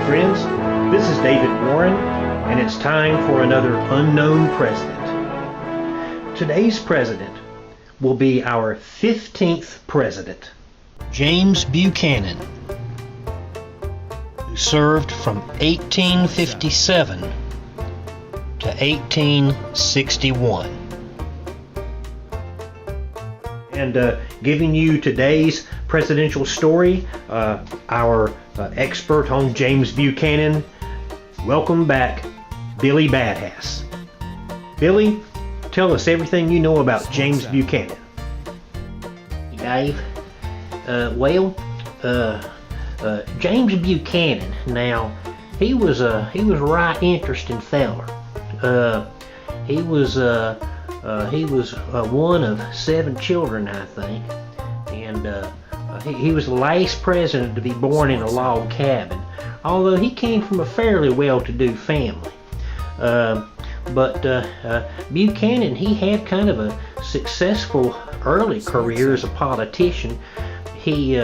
friends. This is David Warren, and it's time for another unknown president. Today's president will be our 15th president, James Buchanan, who served from 1857 to 1861. And giving you today's presidential story, our expert on James Buchanan. Welcome back, Billy Badass. Billy, tell us everything you know about James Buchanan. Dave, James Buchanan. Now, he was a right interesting feller. He was one of 7 children, I think, and he was the last president to be born in a log cabin, although he came from a fairly well-to-do family. But Buchanan, he had kind of a successful early career as a politician. He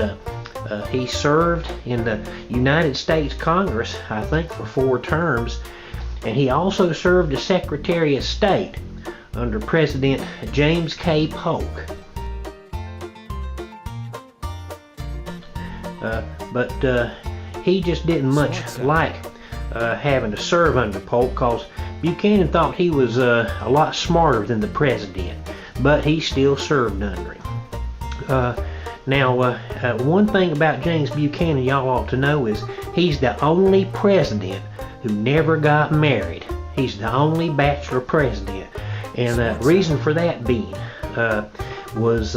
served in the United States Congress, I think, for 4 terms, and he also served as Secretary of State under President James K. Polk. But he just didn't much like having to serve under Polk, because Buchanan thought he was a lot smarter than the president, but he still served under him. Now, one thing about James Buchanan y'all ought to know is he's the only president who never got married. He's the only bachelor president. And the reason for that being was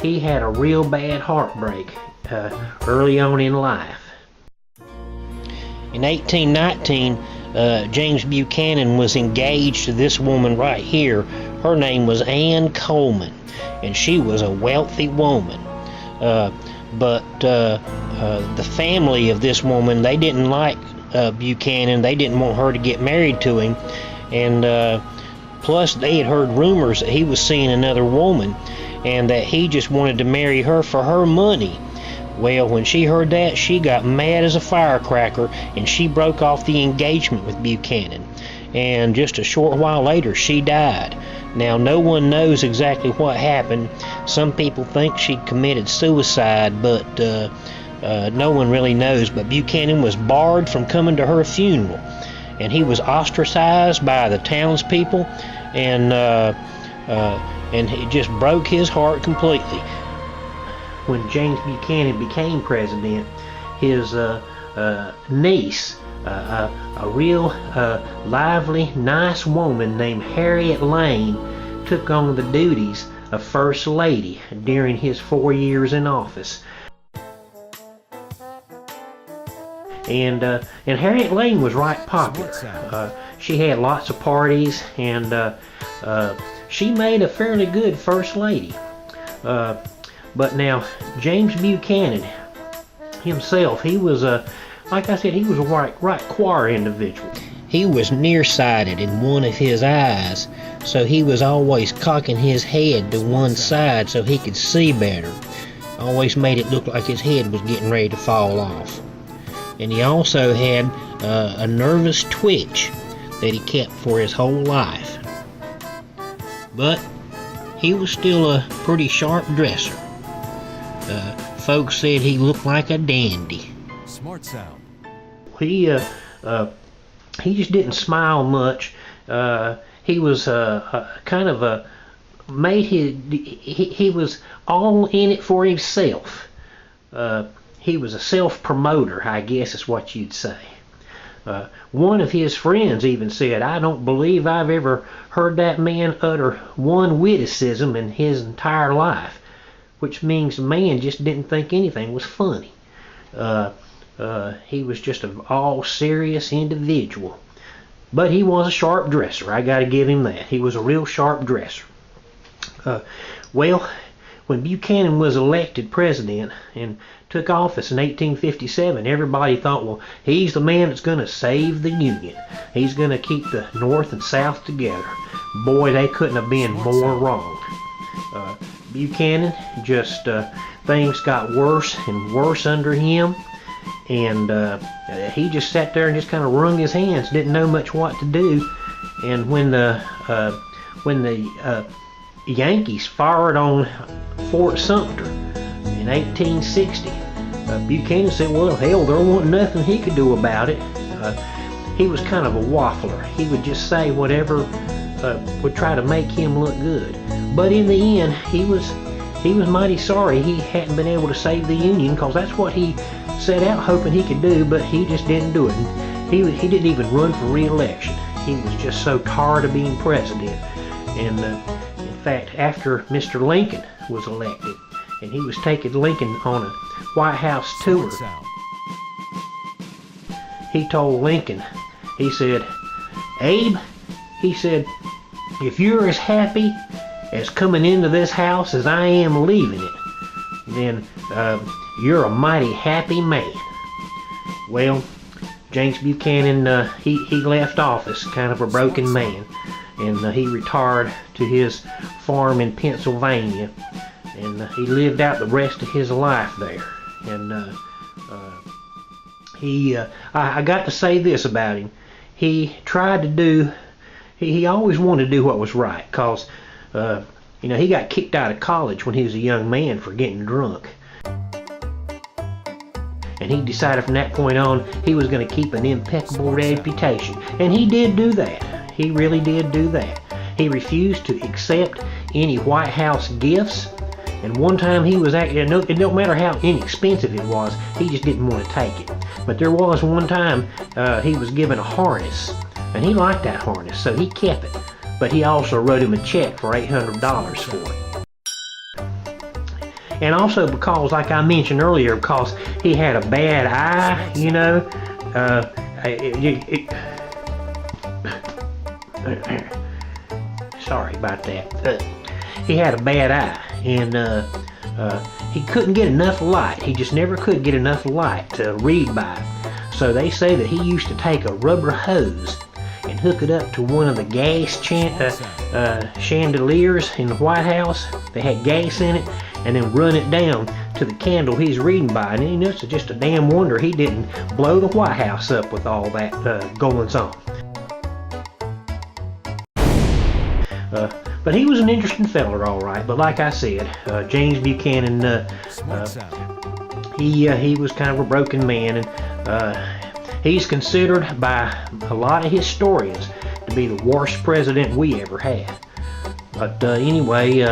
he had a real bad heartbreak early on in life. In 1819, James Buchanan was engaged to this woman right here. Her name was Ann Coleman, and she was a wealthy woman. But the family of this woman, they didn't like Buchanan. They didn't want her to get married to him, and plus they had heard rumors that he was seeing another woman and that he just wanted to marry her for her money. Well, when she heard that, she got mad as a firecracker, and she broke off the engagement with Buchanan. And just a short while later, she died. Now, no one knows exactly what happened. Some people think she committed suicide, but no one really knows. But Buchanan was barred from coming to her funeral, and he was ostracized by the townspeople, and it just broke his heart completely. When James Buchanan became president, his niece, a real lively, nice woman named Harriet Lane, took on the duties of First Lady during his 4 years in office. And Harriet Lane was right popular. She had lots of parties, and she made a fairly good First Lady. But now, James Buchanan himself, he was like I said, he was a right queer individual. He was nearsighted in one of his eyes, so he was always cocking his head to one side so he could see better. Always made it look like his head was getting ready to fall off. And he also had a nervous twitch that he kept for his whole life. But he was still a pretty sharp dresser. Folks said he looked like a dandy. Smart sound. He just didn't smile much. He was kind of he was all in it for himself. He was a self-promoter, I guess is what you'd say. One of his friends even said, "I don't believe I've ever heard that man utter one witticism in his entire life," which means the man just didn't think anything was funny. He was just an all-serious individual. But he was a sharp dresser. I got to give him that. He was a real sharp dresser. Well, when Buchanan was elected president and took office in 1857, everybody thought, well, he's the man that's going to save the Union. He's going to keep the North and South together. Boy, they couldn't have been more wrong. Buchanan, just things got worse and worse under him. and he just sat there and just kind of wrung his hands, didn't know much what to do. And when the Yankees fired on Fort Sumter in 1860, Buchanan said, well, hell, there wasn't nothing he could do about it. He was kind of a waffler. He would just say whatever would try to make him look good. But in the end, he was mighty sorry he hadn't been able to save the Union, because that's what he set out hoping he could do, but he just didn't do it. And he didn't even run for re-election. He was just so tired of being president. And in fact, after Mr. Lincoln was elected, and he was taking Lincoln on a White House tour, he told Lincoln, he said, Abe, he said, if you're as happy as coming into this house as I am leaving it, then you're a mighty happy man. Well, James Buchanan, he left office kind of a broken man, and he retired to his farm in Pennsylvania, and he lived out the rest of his life there. And I got to say this about him. He tried to do, he always wanted to do what was right, because he got kicked out of college when he was a young man for getting drunk. And he decided from that point on he was going to keep an impeccable reputation. And he did do that. He really did do that. He refused to accept any White House gifts. And one time he was actually, it don't matter how inexpensive it was, he just didn't want to take it. But there was one time he was given a harness, and he liked that harness, so he kept it. But he also wrote him a check for $800 for it. And also because, like I mentioned earlier, because he had a bad eye, sorry about that. He had a bad eye, and he couldn't get enough light. He just never could get enough light to read by. So they say that he used to take a rubber hose and hook it up to one of the gas chandeliers in the White House. They had gas in it, and then run it down to the candle he's reading by. And it's just a damn wonder he didn't blow the White House up with all that goings on. But he was an interesting feller, all right. But like I said, James Buchanan, he was kind of a broken man, and he's considered by a lot of historians to be the worst president we ever had. But anyway,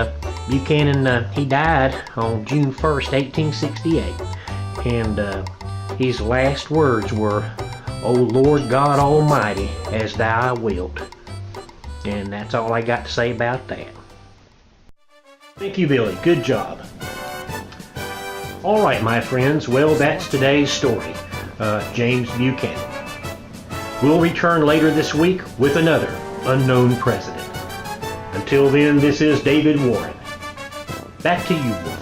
Buchanan, he died on June 1st, 1868, and his last words were, "O Lord God Almighty, as thou wilt." And that's all I got to say about that. Thank you, Billy. Good job. All right, my friends. Well, that's today's story. James Buchanan. We'll return later this week with another unknown president. Until then, this is David Warren. Back to you, Warren.